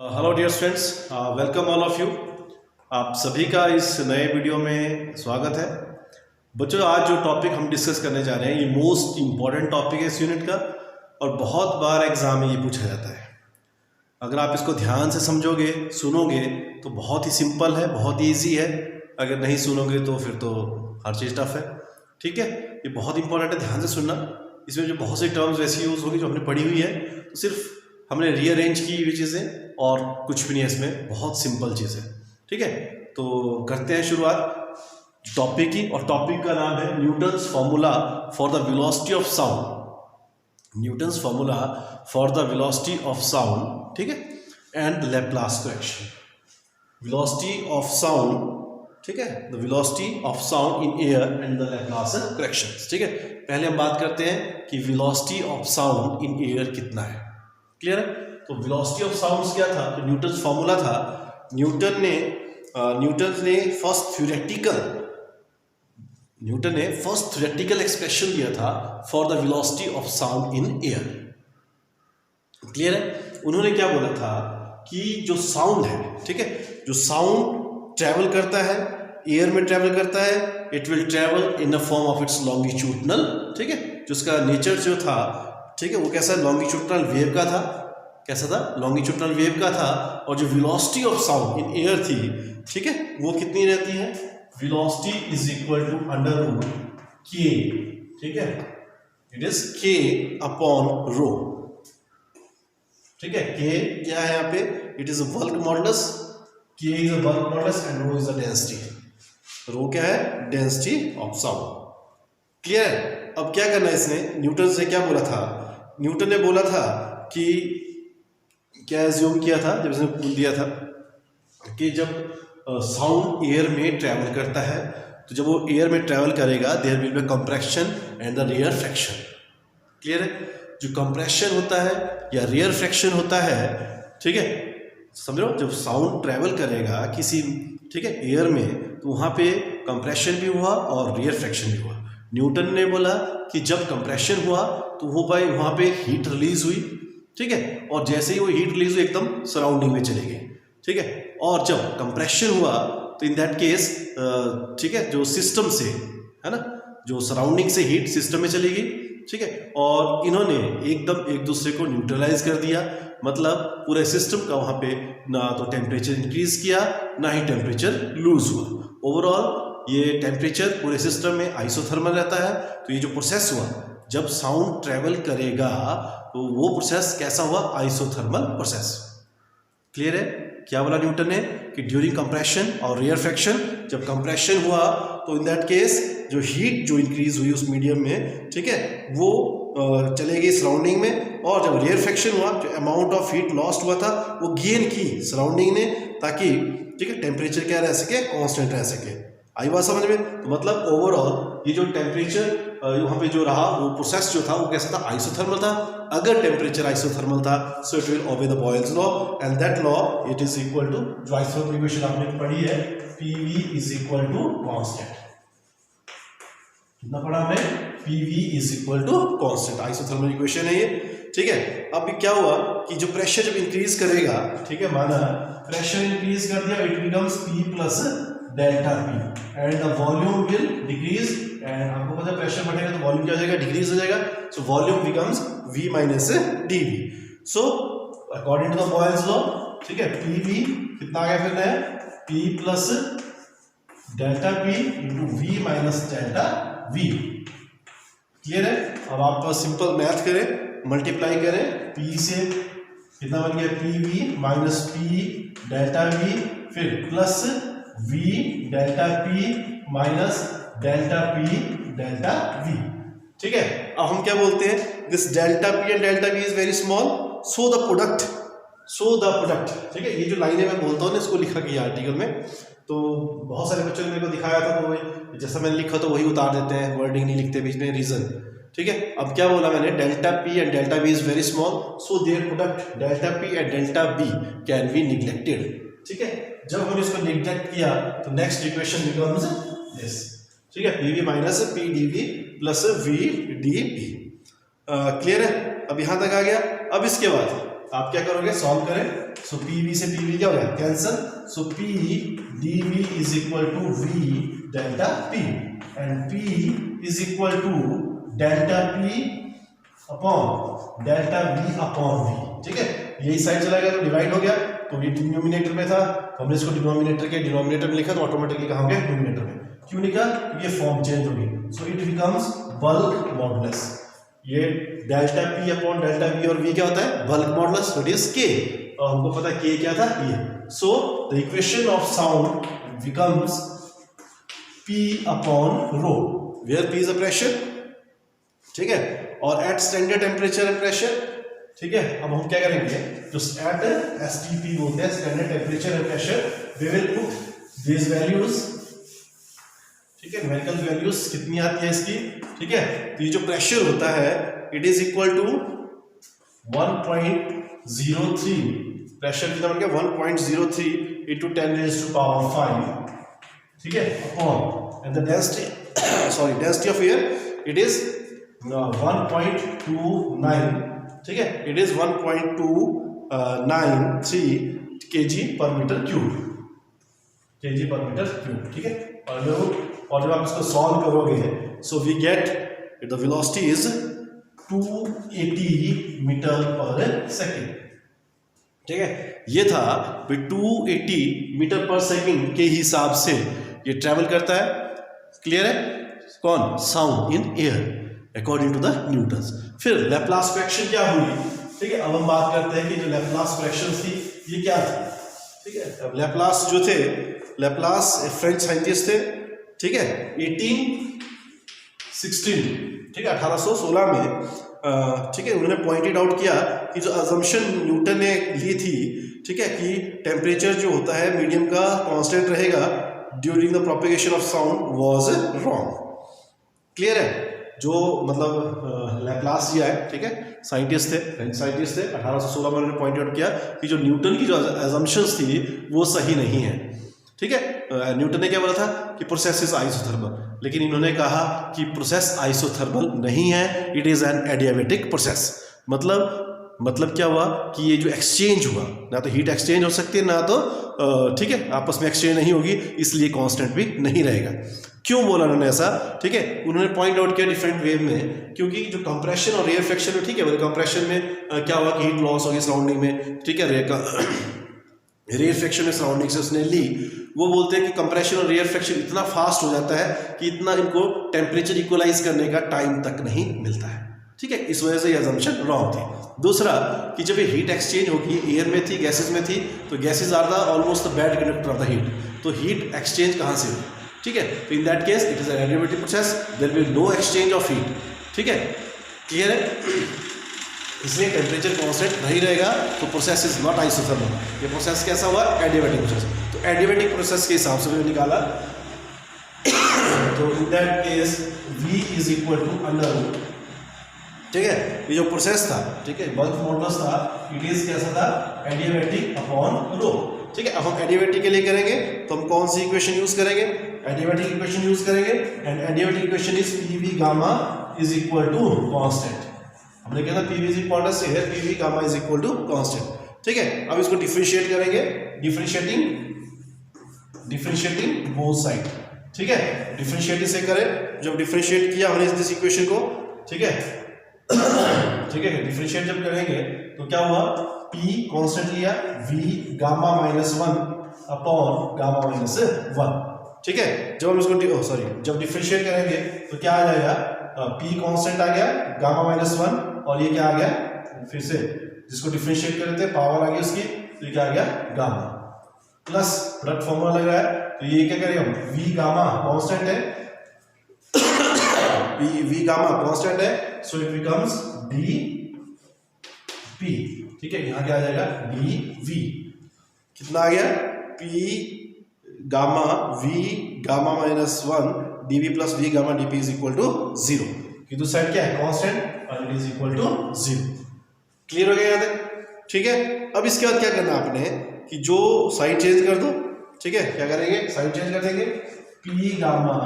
Hello dear friends, welcome all of you. आप सभी का इस नए वीडियो में स्वागत है। बच्चों, आज जो टॉपिक हम डिस्कस करने जा रहे हैं ये मोस्ट इम्पॉर्टेंट टॉपिक है इस यूनिट का और बहुत बार एग्जाम में ये पूछा जाता है। अगर आप इसको ध्यान से समझोगे, सुनोगे तो बहुत ही सिंपल है, बहुत ही ईजी है। अगर नहीं सुनोगे तो फिर तो हर चीज़ टफ है। ठीक है, ये बहुत इंपॉर्टेंट है, ध्यान से सुनना। इसमें जो बहुत सी टर्म्स वैसी यूज़ होगी जो हमने पढ़ी हुई है, तो सिर्फ हमने रीअरेंज की हुई चीज़ें और कुछ भी नहीं है इसमें, बहुत सिंपल चीज़ है। ठीक है, तो करते हैं शुरुआत टॉपिक की। और टॉपिक का नाम है Newton's formula for the velocity of sound. Newton's formula for the velocity of sound, ठीक है, and Laplace correction. Velocity of sound, ठीक है, the velocity of sound in air and the Laplace correction. ठीक है, पहले हम बात करते हैं कि velocity of sound in air कितना है। क्लियर है? तो वेलोसिटी ऑफ साउंड्स क्या था? तो न्यूटन्स फॉर्मूला था। न्यूटन ने फर्स्ट थ्योरेटिकल एक्सप्रेशन दिया था for the velocity of sound in air. Clear है? उन्होंने क्या बोला था कि जो साउंड है, ठीक है, जो साउंड ट्रैवल करता है, एयर में ट्रैवल करता है, it will travel in the form of its longitudinal. ठीक है, जो उसका नेचर जो था, ठीक है, वो कैसा लॉन्गिट्यूडनल वेव का था। कैसा था? लॉन्गिट्यूडनल वेव का था। और जो velocity of sound in air थी, ठीक है, वो कितनी रहती है? Velocity is equal to under root K. ठीक है, it is K upon rho. ठीक है, के क्या है यहाँ पे? It is a bulk modulus. K is a bulk modulus and rho is a density. Rho क्या है? Density of sound. क्लियर? अब क्या करना है इसने? न्यूटन से क्या बोला था? न्यूटन ने बोला था कि क्या एज्यूम किया था जब इसने बोल दिया था कि जब साउंड एयर में ट्रैवल करता है, तो जब वो एयर में ट्रैवल करेगा there will be compression and the rarefaction. Clear है? जो कंप्रेशन होता है या रेयर फ्रैक्शन होता है, ठीक है, समझो, जब साउंड ट्रैवल करेगा किसी, ठीक है, एयर में, तो वहाँ पे कंप्रेशन भी हुआ और रेयर फ्रैक्शन भी हुआ। न्यूटन ने बोला कि जब कंप्रेशन हुआ तो वो भाई वहाँ पे हीट रिलीज हुई, ठीक है, और जैसे ही वो हीट रिलीज हुई एकदम सराउंडिंग में चले गई। ठीक है, और जब कंप्रेशन हुआ तो इन दैट केस, ठीक है, जो सिस्टम से है ना, जो सराउंडिंग से हीट सिस्टम में चली गई। ठीक है, और इन्होंने एकदम एक दूसरे को न्यूट्रलाइज कर दिया। मतलब पूरे सिस्टम का वहाँ पे ना तो टेम्परेचर इंक्रीज किया ना ही टेम्परेचर लूज हुआ। ओवरऑल ये टेम्परेचर पूरे सिस्टम में आइसोथर्मल रहता है। तो ये जो प्रोसेस हुआ, जब साउंड ट्रेवल करेगा तो वो प्रोसेस कैसा हुआ? Isothermal process. क्लियर है? क्या बोला न्यूटन ने कि ड्यूरिंग कंप्रेशन और रेयर फ्रैक्शन, जब कंप्रेशन हुआ तो इन दैट केस जो हीट जो इंक्रीज हुई उस मीडियम में, ठीक है, वो चले गई सराउंडिंग में। और जब रेयर फ्रैक्शन हुआ, जो अमाउंट ऑफ हीट लॉस्ट हुआ था वो गेन की सराउंडिंग ने, ताकि, ठीक है, टेम्परेचर क्या रह सके? कांस्टेंट रह सके। आई बात समझ में? तो मतलब ओवरऑल ये जो टेम्परेचर वहाँ पे जो रहा, वो प्रोसेस जो था वो कैसा था? आइसोथर्मल था। अगर टेम्परेचर आइसोथर्मल था, so it will obey the Boyle's law, and that law it is equal to, जो आइसोथर्मल इक्वेशन आपने पढ़ी है, PV is equal to constant. कितना पढ़ा हमने? PV is equal to constant, isothermal equation है ये। ठीक है, अब क्या हुआ कि जो प्रेशर जब इंक्रीज करेगा, ठीक है, माना प्रेशर इंक्रीज कर दिया, it becomes P plus delta P and the volume will decrease. And आपको पता है प्रेशर बढ़ेगा तो वॉल्यूम क्या हो जाएगा? डिक्रीज हो जाएगा। So volume becomes V minus dV। So according to the Boyle's law, ठीक है, PV कितना आ गया फिर है? P plus delta P into V minus delta V। Clear है? अब आप सिंपल मैथ करें, मल्टीप्लाई करें, P से कितना बन गया? PV minus P delta V, फिर plus V delta P minus delta P delta V। ठीक है, अब हम क्या बोलते हैं? This delta P and delta V is very small, so the product. ठीक है, ये जो लाइनें मैं बोलता हूँ ना, इसको लिखा गया आर्टिकल में, तो बहुत सारे बच्चों ने मेरे को दिखाया था, तो जैसा मैंने लिखा तो वही उतार देते हैं, वर्डिंग नहीं लिखते बीच में, रीजन। ठीक है, अब क्या बोला मैंने? Delta P and delta V is very small, so their product delta P and delta V can be neglected. ठीक है, जब हमने इसको निग्लेक्ट किया तो नेक्स्ट इक्वेशन बिकम्स दिस। ठीक है, PV minus PdV plus VdP। Clear है? अब यहां तक आ गया। अब इसके बाद आप क्या करोगे? सॉल्व करें। सो पी वी से पी वी क्या हो गया, cancel. So P D V is equal to V delta P and P is equal to delta P upon delta V upon V, ठीक है। यही साइड चला गया तो डिवाइड हो गया, तो ये डिनोमिनेटर में था तो हमने इसको डिनोमिनेटर के डिनोमिनेटर में लिखा तो ऑटोमेटिकली कहाँ हो गया, न्यूमिनेटर में। क्यों लिखा, ये फॉर्म चेंज होगी। So it becomes bulk modulus. ये delta P upon delta V और वी क्या होता है, बल्क मॉडुलस, दैट इज के। और हमको पता है के क्या था, ये। So the equation of sound becomes P upon rho, where P is a pressure, ठीक है, और at standard temperature and pressure, ठीक है। अब हम क्या करेंगे, जो एट एसटीपी बोलते हैं, standard temperature and pressure, we will put this values, ठीक है, न्यूमेरिकल वैल्यूज कितनी आती है इसकी, ठीक है। तो ये जो प्रेशर होता है it is equal to 1.03, pressure कितना बन गया 1.03 into 10⁵, ठीक है, upon and the density of air it is 1.29, ठीक है, it is 1.293 kg per meter cube, ठीक है। और जब आप इसको सॉल्व करोगे so we get the velocity is 280 metre per second, ठीक है। ये था 280 मीटर पर सेकेंड के हिसाब से ये ट्रेवल करता है, क्लियर है। कौन, sound in air according to the Newton's. फिर लैप्लास फ्रैक्शन क्या हुई, ठीक है। अब हम बात करते हैं कि जो लैप्लास फ्रैक्शन थी ये क्या थी, ठीक है। अब लैप्लास जो थे, लैप्लास फ्रेंच साइंटिस्ट थे, ठीक है, 1816, ठीक है, 1816 में, ठीक है, उन्होंने पॉइंटेड आउट किया कि जो अजम्पशन न्यूटन ने ली थी, ठीक है, कि टेम्परेचर जो होता है मीडियम का कांस्टेंट रहेगा during the propagation of sound was wrong, clear है। जो मतलब लैप्लास दिया है, ठीक है, साइंटिस्ट थे, फ्रेंच साइंटिस्ट थे, 1816 में उन्होंने पॉइंट आउट किया कि जो न्यूटन की जो अजम्पशंस थी वो सही नहीं है, ठीक है। न्यूटन ने क्या बोला था कि प्रोसेस इज आइसोथर्मल, लेकिन इन्होंने कहा कि प्रोसेस आइसोथर्मल नहीं है, it is an adiabatic process. मतलब क्या हुआ कि ये जो एक्सचेंज हुआ, ना तो हीट एक्सचेंज हो सकती है, ना तो ठीक है आपस में एक्सचेंज नहीं होगी, इसलिए कांस्टेंट भी नहीं रहेगा। क्यों बोला उन्होंने ऐसा, ठीक है, उन्होंने पॉइंट आउट किया डिफरेंट वे में, क्योंकि जो कंप्रेशन और रेयर फ्रैक्शन में, ठीक है, कंप्रेशन में क्या हुआ कि हीट लॉस होगी सराउंडिंग में, ठीक है, रेयर फ्रैक्शन में सराउंडिंग से उसने ली। वो बोलते हैं कि कंप्रेशन और रेयर फ्रैक्शन इतना फास्ट हो जाता है कि इतना इनको टेम्परेचर इक्वलाइज करने का टाइम तक नहीं मिलता है, ठीक है, इस वजह से ये अजम्पशन रॉन्ग थी। दूसरा कि जब ये हीट एक्सचेंज होगी, एयर में थी, गैसेज में थी, तो gases are the almost the bad conductor of the heat, तो हीट एक्सचेंज कहाँ से हुई, ठीक है। तो in that case it is an adiabatic process, there will no exchange of heat, ठीक है, क्लियर है। इसलिए टेम्परेचर कांस्टेंट नहीं रहेगा, तो प्रोसेस इज नॉट आइसोथर्मल। ये प्रोसेस कैसा हुआ, एडियाबैटिक प्रोसेस। तो एडियाबैटिक प्रोसेस के हिसाब से मैंने निकाला, तो in that case V is equal to under root, ठीक है। ये जो प्रोसेस था, ठीक है, बल्क मॉडुलस था, इट इज कैसा था, एडियाबैटिक अपॉन रो, ठीक है। अब हम एडियाबैटिक के लिए करेंगे तो हम कौन सी इक्वेशन यूज करेंगे, एडियाबैटिक इक्वेशन यूज करेंगे, and adiabatic equation is PV gamma is equal to constant. हमने कहा था PV इज इक्वल से है, PV gamma is equal to constant, ठीक है। अब इसको डिफरेंशिएट करेंगे, डिफरेंशिएटिंग बोथ साइड, ठीक है, डिफरेंशिएट इसे करें। जब डिफरेंशिएट किया हमने इस इक्वेशन को, ठीक है, ठीक है, डिफरेंशिएट जब करेंगे तो क्या हुआ, P कांस्टेंट लिया, V गामा -1 अपॉन गामा -1, ठीक है। जब हम इसको जब डिफरेंशिएट करेंगे तो क्या आ जाएगा, P कांस्टेंट आ गया, गामा -1, और ये क्या आ गया, फिर से जिसको डिफरेंशिएट कर देते हैं पावर आ गई उसकी, तो ये क्या आ गया, गामा प्लस प्रोडक्ट फॉर्मूला लग रहा है, तो ये क्या करेंगे हम, V गामा कांस्टेंट है, V गामा कांस्टेंट है, सो इट बिकम्स dP, ठीक है। यहां क्या आ जाएगा, dV, कितना आ गया, P gamma V gamma -1 dV plus V gamma dP is equal to 0, कि दूसरी साइड क्या है, कांस्टेंट, और it is equal to 0। Clear हो गया यहाँ तक, ठीक है। अब इसके बाद क्या करना है आपने कि जो साइड चेंज कर दो, ठीक है, क्या करेंगे, साइड चेंज कर देंगे, P gamma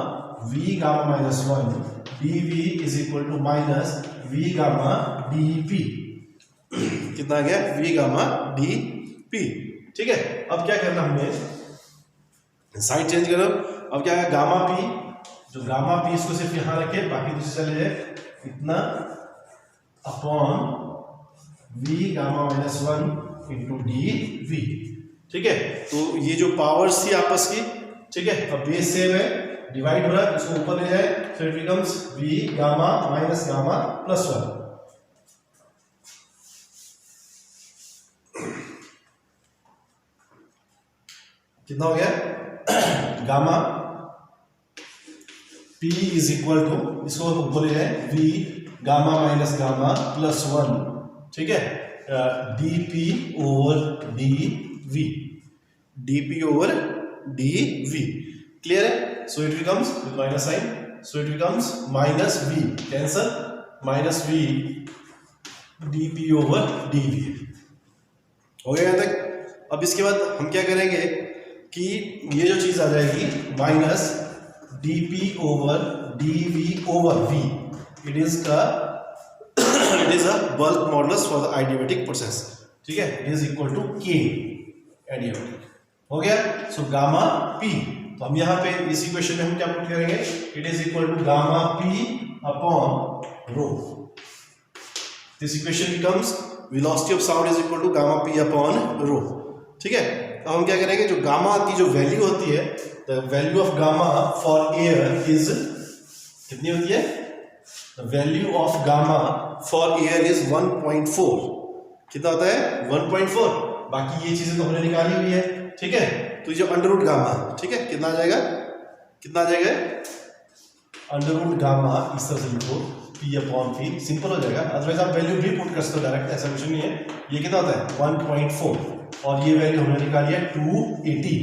V gamma -1 dV is equal to minus V gamma dP, कितना आ गया, V गामा dP, पी। ठीक है, अब क्या करना हमने, साइड चेंज करो। अब क्या है, गामा पी, जो गामा पी इसको सिर्फ यहां रखे, बाकी दूसरे चले जाए, इतना upon V gamma -1 into D V. ठीक है, तो ये जो पावर्स थी आपस की, ठीक है, अब बेस सेम है, डिवाइड हो रहा है, इसको ऊपर ले जाए, so it becomes v gamma minus gamma plus 1। कितना हो गया, gamma p is equal to, इसको ऊपर ले जाए, v gamma minus gamma plus 1। ठीक है, dp over dv, dp over dv। Clear है, so it becomes with minus sign, so it becomes minus v, cancel, minus v dp over dv। हो गया यहाँ तक। अब इसके बाद हम क्या करेंगे कि ये जो चीज आ जाएगी minus dp over dv over v, it is a bulk modulus for the adiabatic process. ठीक है, it is equal to k adiabatic। हो गया, सो गामा p, तो हम यहाँ पे इस इक्वेशन में हम क्या पुट करेंगे, it is equal to gamma p upon rho. This equation becomes velocity of sound is equal to gamma p upon rho. ठीक है, अब हम क्या करेंगे, जो गामा की जो वैल्यू होती है, the value of gamma for air is कितनी होती है, the value of gamma for air is 1.4। कितना होता है, 1.4। बाकी ये चीजें तो हमने निकाली हुई है। ठीक है, तो जो अंडर रूट गामा, ठीक है, कितना आ जाएगा, कितना आ जाएगा, अंडर रूट गामा, इस तरह से लिखो, p अपॉन p, सिंपल हो जाएगा। अदरवाइज आप वैल्यू भी पुट कर सकते हो डायरेक्ट, ऐसा कुछ नहीं है। ये कितना होता है, 1.4, और ये वैल्यू हमने निकाली है 280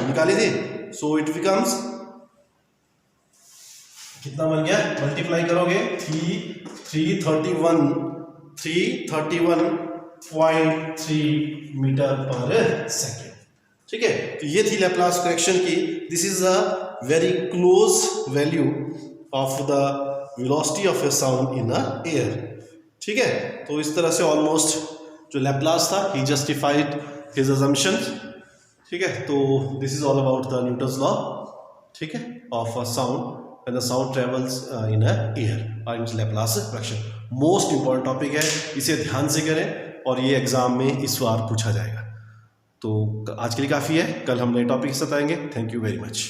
निकाली थी। सो इट बिकम्स, कितना बन गया, मल्टीप्लाई करोगे 331.3 मीटर पर सेकेंड। ठीक है, तो ये थी लैप्लास करेक्शन की। This is a very close value of the velocity of A sound in a air. ठीक है, तो इस तरह से ऑलमोस्ट जो लैप्लास था, ही जस्टिफाइड हिज अजम्पशंस। ठीक है, तो this is all about the Newton's law, ठीक है, of a sound when the sound travels in a air or in Laplace fraction। Most important topic है, इसे ध्यान से करें और ये एग्जाम में इस बार पूछा जाएगा। तो आज के लिए काफ़ी है, कल हम नए टॉपिक के साथ आएंगे। Thank you very much.